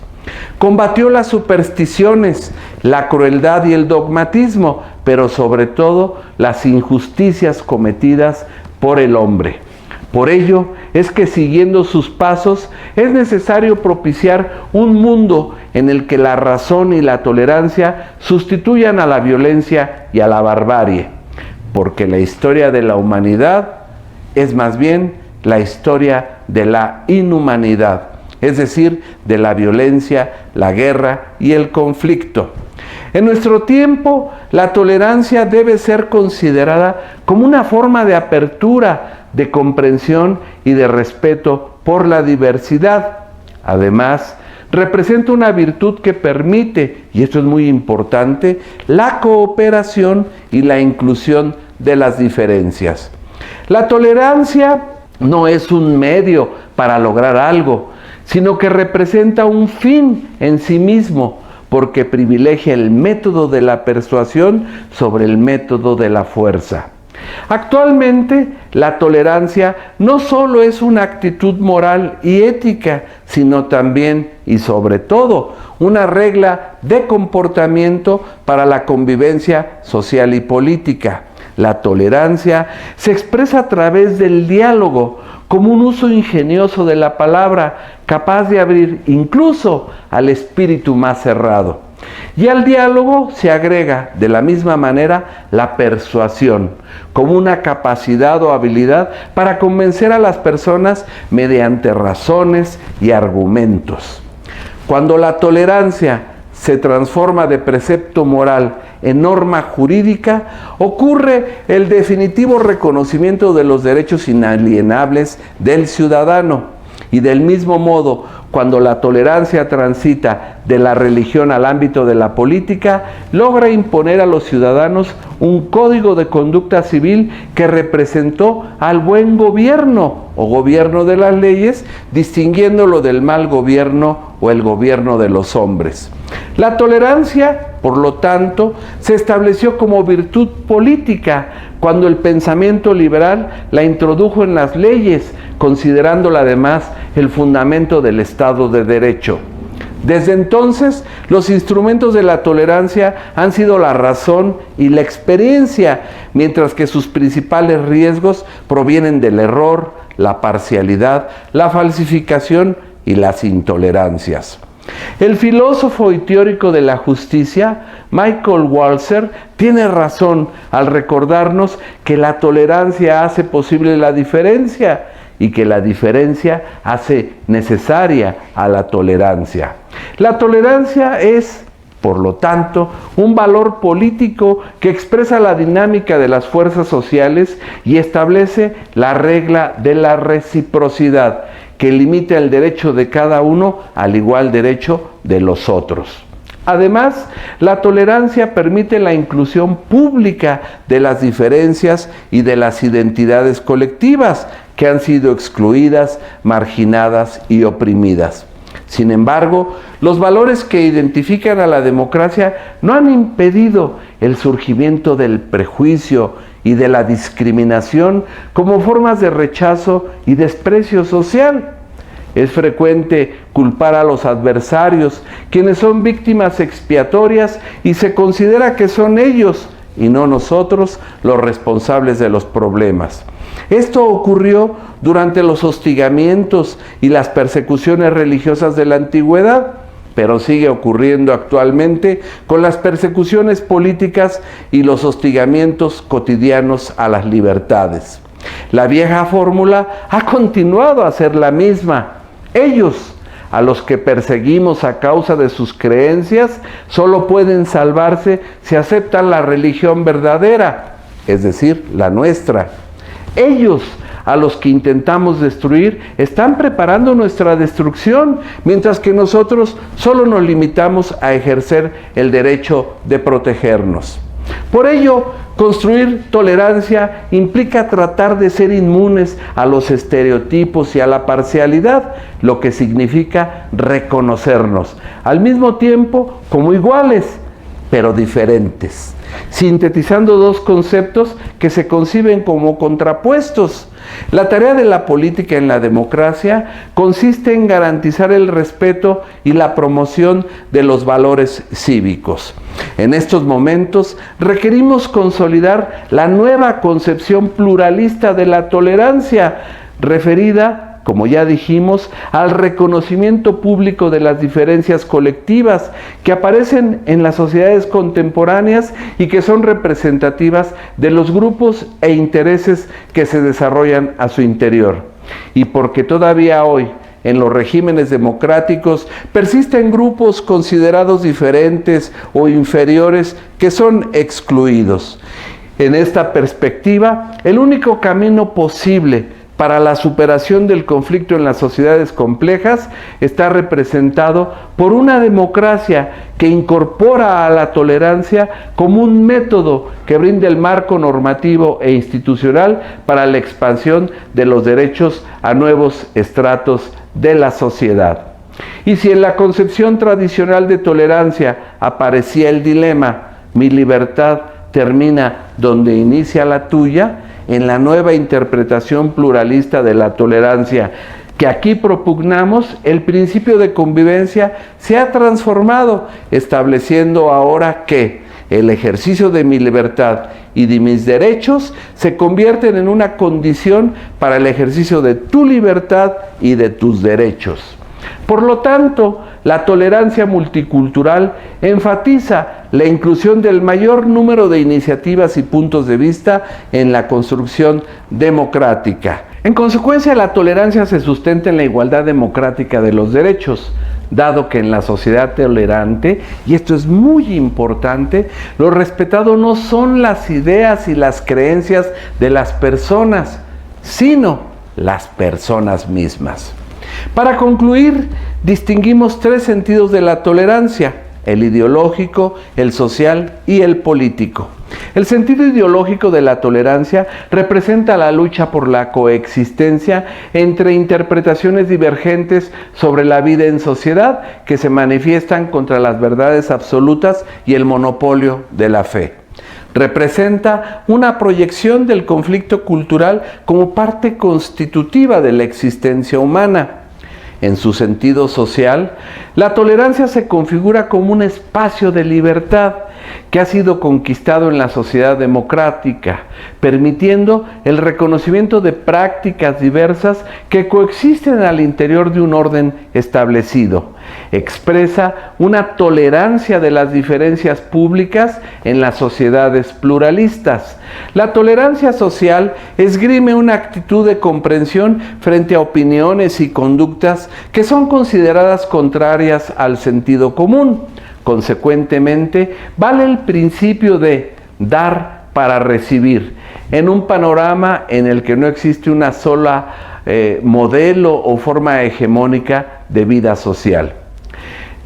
Combatió las supersticiones, la crueldad y el dogmatismo, pero sobre todo las injusticias cometidas por el hombre. Por ello es que, siguiendo sus pasos, es necesario propiciar un mundo en el que la razón y la tolerancia sustituyan a la violencia y a la barbarie, porque la historia de la humanidad es más bien la historia de la inhumanidad, es decir, de la violencia, la guerra y el conflicto. En nuestro tiempo, la tolerancia debe ser considerada como una forma de apertura, de comprensión y de respeto por la diversidad. Además, representa una virtud que permite, y esto es muy importante, la cooperación y la inclusión de las diferencias. La tolerancia no es un medio para lograr algo, sino que representa un fin en sí mismo, porque privilegia el método de la persuasión sobre el método de la fuerza. Actualmente, la tolerancia no solo es una actitud moral y ética, sino también y sobre todo una regla de comportamiento para la convivencia social y política. La tolerancia se expresa a través del diálogo, como un uso ingenioso de la palabra, capaz de abrir incluso al espíritu más cerrado. Y al diálogo se agrega de la misma manera la persuasión, como una capacidad o habilidad para convencer a las personas mediante razones y argumentos. Cuando la tolerancia se transforma de precepto moral en norma jurídica, ocurre el definitivo reconocimiento de los derechos inalienables del ciudadano. Y del mismo modo, cuando la tolerancia transita de la religión al ámbito de la política, logra imponer a los ciudadanos un código de conducta civil que representó al buen gobierno o gobierno de las leyes, distinguiéndolo del mal gobierno o el gobierno de los hombres. La tolerancia, por lo tanto, se estableció como virtud política cuando el pensamiento liberal la introdujo en las leyes, considerándola además el fundamento del Estado de Derecho. Desde entonces, los instrumentos de la tolerancia han sido la razón y la experiencia, mientras que sus principales riesgos provienen del error, la parcialidad, la falsificación y las intolerancias. El filósofo y teórico de la justicia, Michael Walzer, tiene razón al recordarnos que la tolerancia hace posible la diferencia y que la diferencia hace necesaria a la tolerancia. La tolerancia es, por lo tanto, un valor político que expresa la dinámica de las fuerzas sociales y establece la regla de la reciprocidad, que limita el derecho de cada uno al igual derecho de los otros. Además, la tolerancia permite la inclusión pública de las diferencias y de las identidades colectivas que han sido excluidas, marginadas y oprimidas. Sin embargo, los valores que identifican a la democracia no han impedido el surgimiento del prejuicio y de la discriminación como formas de rechazo y desprecio social. Es frecuente culpar a los adversarios, quienes son víctimas expiatorias, y se considera que son ellos y no nosotros los responsables de los problemas. Esto ocurrió durante los hostigamientos y las persecuciones religiosas de la antigüedad, pero sigue ocurriendo actualmente con las persecuciones políticas y los hostigamientos cotidianos a las libertades. La vieja fórmula ha continuado a ser la misma. Ellos, a los que perseguimos a causa de sus creencias, solo pueden salvarse si aceptan la religión verdadera, es decir, la nuestra. Ellos, a los que intentamos destruir, están preparando nuestra destrucción, mientras que nosotros solo nos limitamos a ejercer el derecho de protegernos. Por ello, construir tolerancia implica tratar de ser inmunes a los estereotipos y a la parcialidad, lo que significa reconocernos, al mismo tiempo como iguales, pero diferentes, sintetizando dos conceptos que se conciben como contrapuestos. La tarea de la política en la democracia consiste en garantizar el respeto y la promoción de los valores cívicos. En estos momentos requerimos consolidar la nueva concepción pluralista de la tolerancia, referida, como ya dijimos, al reconocimiento público de las diferencias colectivas que aparecen en las sociedades contemporáneas y que son representativas de los grupos e intereses que se desarrollan a su interior. Y porque todavía hoy, en los regímenes democráticos, persisten grupos considerados diferentes o inferiores que son excluidos. En esta perspectiva, el único camino posible para la superación del conflicto en las sociedades complejas está representado por una democracia que incorpora a la tolerancia como un método que brinda el marco normativo e institucional para la expansión de los derechos a nuevos estratos de la sociedad. Y si en la concepción tradicional de tolerancia aparecía el dilema, mi libertad termina donde inicia la tuya, en la nueva interpretación pluralista de la tolerancia que aquí propugnamos, el principio de convivencia se ha transformado, estableciendo ahora que el ejercicio de mi libertad y de mis derechos se convierten en una condición para el ejercicio de tu libertad y de tus derechos. Por lo tanto, la tolerancia multicultural enfatiza la inclusión del mayor número de iniciativas y puntos de vista en la construcción democrática. En consecuencia, la tolerancia se sustenta en la igualdad democrática de los derechos, dado que en la sociedad tolerante, y esto es muy importante, lo respetado no son las ideas y las creencias de las personas, sino las personas mismas. Para concluir, distinguimos tres sentidos de la tolerancia: el ideológico, el social y el político. El sentido ideológico de la tolerancia representa la lucha por la coexistencia entre interpretaciones divergentes sobre la vida en sociedad que se manifiestan contra las verdades absolutas y el monopolio de la fe. Representa una proyección del conflicto cultural como parte constitutiva de la existencia humana. En su sentido social, la tolerancia se configura como un espacio de libertad que ha sido conquistado en la sociedad democrática, permitiendo el reconocimiento de prácticas diversas que coexisten al interior de un orden establecido. Expresa una tolerancia de las diferencias públicas en las sociedades pluralistas. La tolerancia social esgrime una actitud de comprensión frente a opiniones y conductas que son consideradas contrarias al sentido común. Consecuentemente, vale el principio de dar para recibir, en un panorama en el que no existe una sola modelo o forma hegemónica de vida social.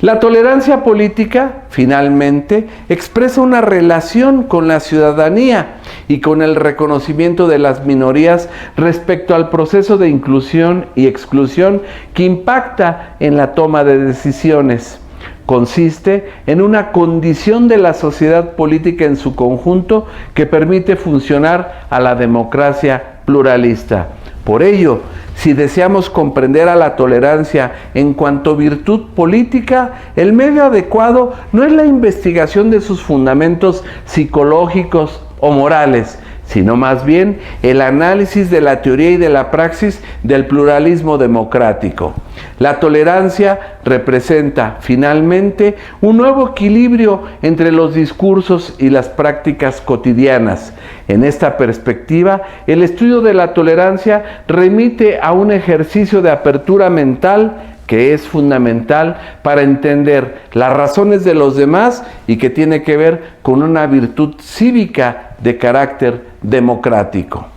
La tolerancia política, finalmente, expresa una relación con la ciudadanía y con el reconocimiento de las minorías respecto al proceso de inclusión y exclusión que impacta en la toma de decisiones. Consiste en una condición de la sociedad política en su conjunto que permite funcionar a la democracia pluralista. Por ello, si deseamos comprender a la tolerancia en cuanto virtud política, el medio adecuado no es la investigación de sus fundamentos psicológicos o morales, sino más bien el análisis de la teoría y de la praxis del pluralismo democrático. La tolerancia representa, finalmente, un nuevo equilibrio entre los discursos y las prácticas cotidianas. En esta perspectiva, el estudio de la tolerancia remite a un ejercicio de apertura mental que es fundamental para entender las razones de los demás y que tiene que ver con una virtud cívica de carácter democrático.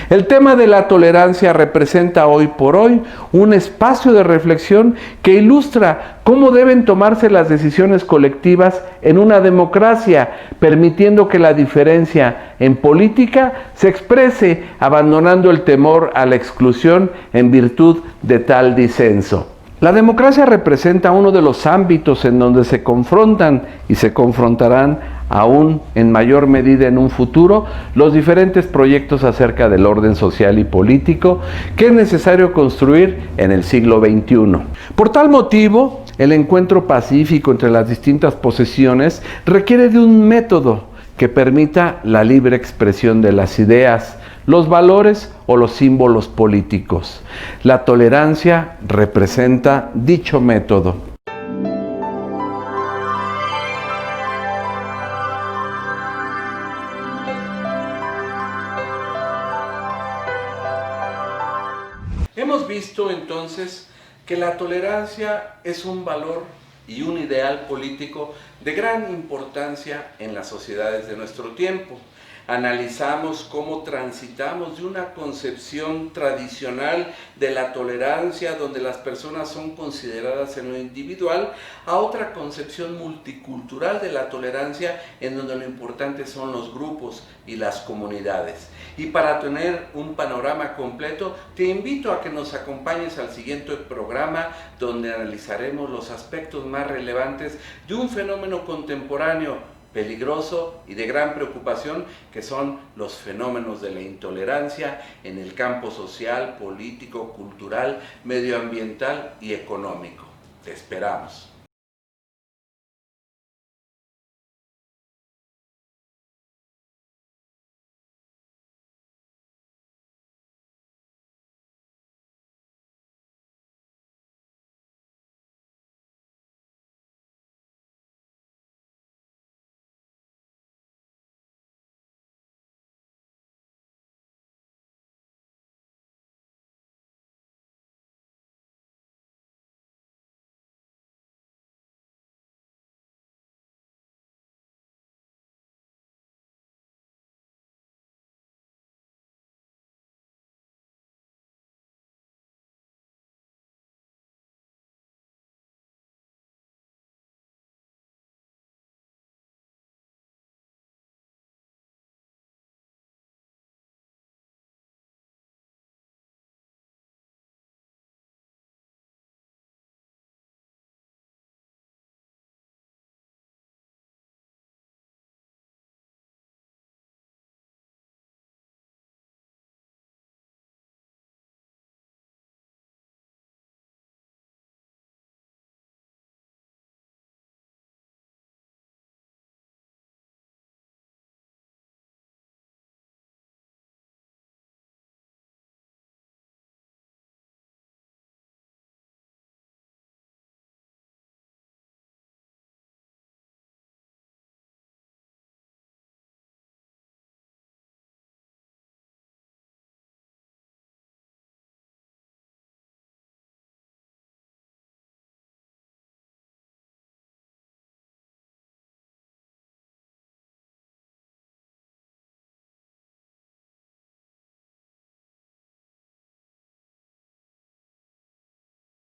El tema de la tolerancia representa hoy por hoy un espacio de reflexión que ilustra cómo deben tomarse las decisiones colectivas en una democracia, permitiendo que la diferencia en política se exprese abandonando el temor a la exclusión en virtud de tal disenso. La democracia representa uno de los ámbitos en donde se confrontan y se confrontarán aún en mayor medida en un futuro los diferentes proyectos acerca del orden social y político que es necesario construir en el siglo XXI. Por tal motivo, el encuentro pacífico entre las distintas posiciones requiere de un método que permita la libre expresión de las ideas, los valores o los símbolos políticos. La tolerancia representa dicho método. Hemos visto entonces que la tolerancia es un valor y un ideal político de gran importancia en las sociedades de nuestro tiempo. Analizamos cómo transitamos de una concepción tradicional de la tolerancia, donde las personas son consideradas en lo individual, a otra concepción multicultural de la tolerancia, en donde lo importante son los grupos y las comunidades. Y para tener un panorama completo, te invito a que nos acompañes al siguiente programa, donde analizaremos los aspectos más relevantes de un fenómeno contemporáneo peligroso y de gran preocupación, que son los fenómenos de la intolerancia en el campo social, político, cultural, medioambiental y económico. Te esperamos.